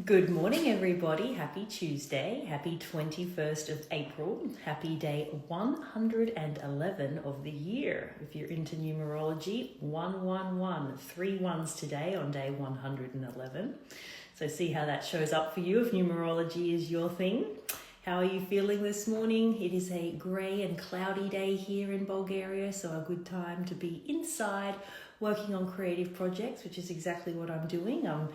Good morning, everybody. Happy Tuesday. Happy 21st of April. Happy day 111 of the year. If you're into numerology, 111, 3 ones today on day 111. So see how that shows up for you if numerology is your thing. How are you feeling this morning? It is a grey and cloudy day here in Bulgaria, so a good time to be inside working on creative projects, which is exactly what I'm doing. I'm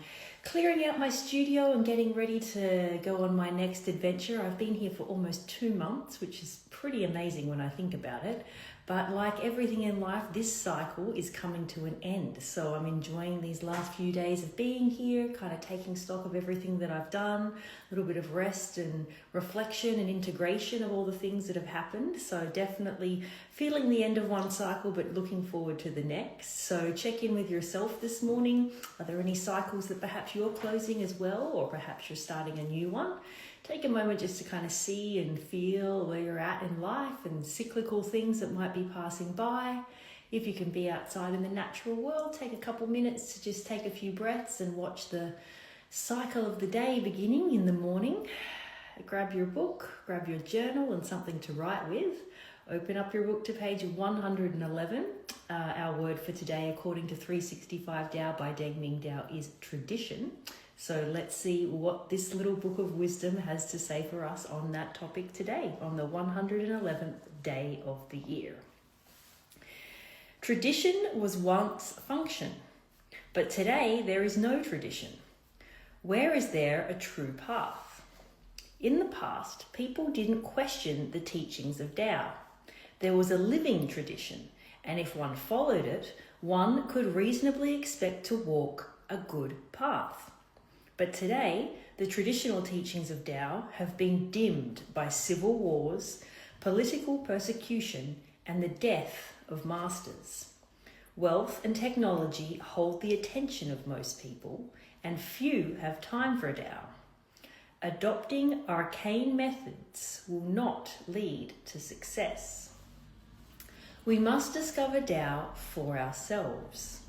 clearing out my studio and getting ready to go on my next adventure. I've been here for almost 2 months, which is pretty amazing when I think about it. But like everything in life, this cycle is coming to an end. So I'm enjoying these last few days of being here, kind of taking stock of everything that I've done, a little bit of rest and reflection and integration of all the things that have happened. So definitely feeling the end of one cycle, but looking forward to the next. So check in with yourself this morning. Are there any cycles that perhaps you're closing as well, or perhaps you're starting a new one? Take a moment just to kind of see and feel where you're at in life and cyclical things that might be passing by. If you can be outside in the natural world, take a couple minutes to just take a few breaths and watch the cycle of the day beginning in the morning. Grab your book, grab your journal and something to write with. Open up your book to page 111. Our word for today, according to 365 Tao by Deng Ming Tao, is tradition. So let's see what this little book of wisdom has to say for us on that topic today, on the 111th day of the year. Tradition was once function, but today there is no tradition. Where is there a true path? In the past, people didn't question the teachings of Tao. There was a living tradition, and if one followed it, one could reasonably expect to walk a good path. But today, the traditional teachings of Tao have been dimmed by civil wars, political persecution, and the death of masters. Wealth and technology hold the attention of most people, and few have time for Tao. Adopting arcane methods will not lead to success. We must discover Tao for ourselves.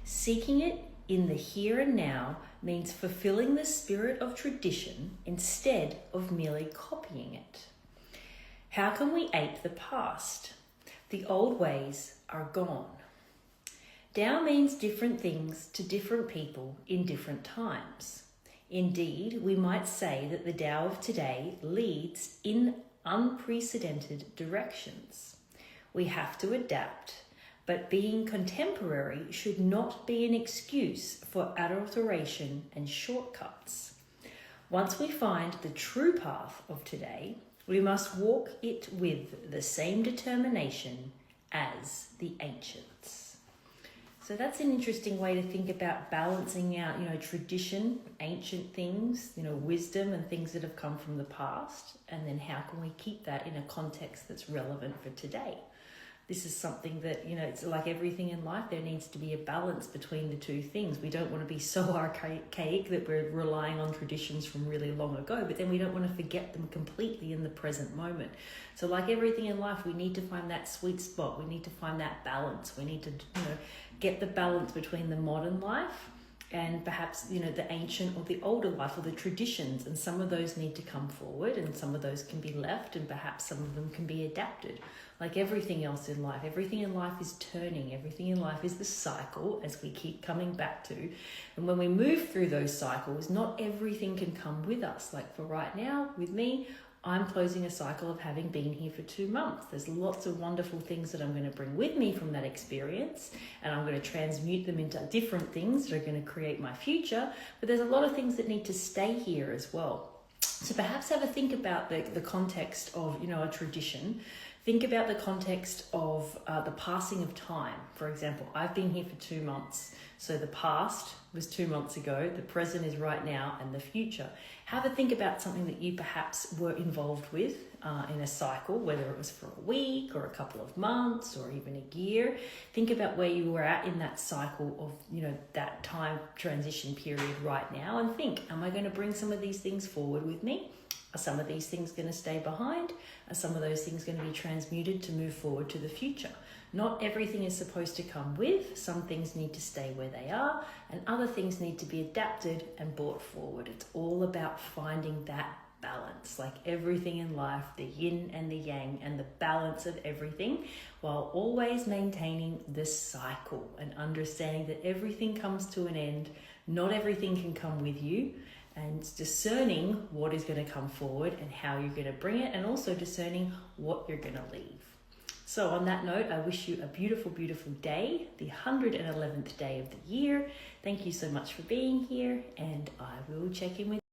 Seeking it in the here and now means fulfilling the spirit of tradition instead of merely copying it. How can we ape the past? The old ways are gone. Tao means different things to different people in different times. Indeed, we might say that the Tao of today leads in unprecedented directions. We have to adapt, but being contemporary should not be an excuse for adulteration and shortcuts. Once we find the true path of today, we must walk it with the same determination as the ancients. So that's an interesting way to think about balancing out, tradition, ancient things, wisdom and things that have come from the past, and then how can we keep that in a context that's relevant for today? This is something that, it's like everything in life, there needs to be a balance between the two things. We don't want to be so archaic that we're relying on traditions from really long ago, but then we don't want to forget them completely in the present moment. So like everything in life, we need to find that sweet spot. We need to find that balance. We need to, get the balance between the modern life and perhaps, the ancient or the older life or the traditions. And some of those need to come forward and some of those can be left and perhaps some of them can be adapted. Like everything else in life is turning. Everything in life is the cycle, as we keep coming back to. And when we move through those cycles, not everything can come with us. Like for right now, with me, I'm closing a cycle of having been here for 2 months. There's lots of wonderful things that I'm going to bring with me from that experience, and I'm going to transmute them into different things that are going to create my future. But there's a lot of things that need to stay here as well. So perhaps have a think about the context of, a tradition. Think about the context of the passing of time. For example, I've been here for 2 months. So the past was 2 months ago, the present is right now, and the future. Have a think about something that you perhaps were involved with in a cycle, whether it was for a week or a couple of months or even a year. Think about where you were at in that cycle of, that time transition period right now, and think, am I going to bring some of these things forward with me? Are some of these things going to stay behind? Are some of those things going to be transmuted to move forward to the future? Not everything is supposed to come with. Some things need to stay where they are, and other things need to be adapted and brought forward. It's all about finding that balance, like everything in life, the yin and the yang, and the balance of everything, while always maintaining this cycle and understanding that everything comes to an end. Not everything can come with you, and discerning what is going to come forward and how you're going to bring it, and also discerning what you're going to leave. So on that note, I wish you a beautiful, beautiful day, the 111th day of the year. Thank you so much for being here, and I will check in with you.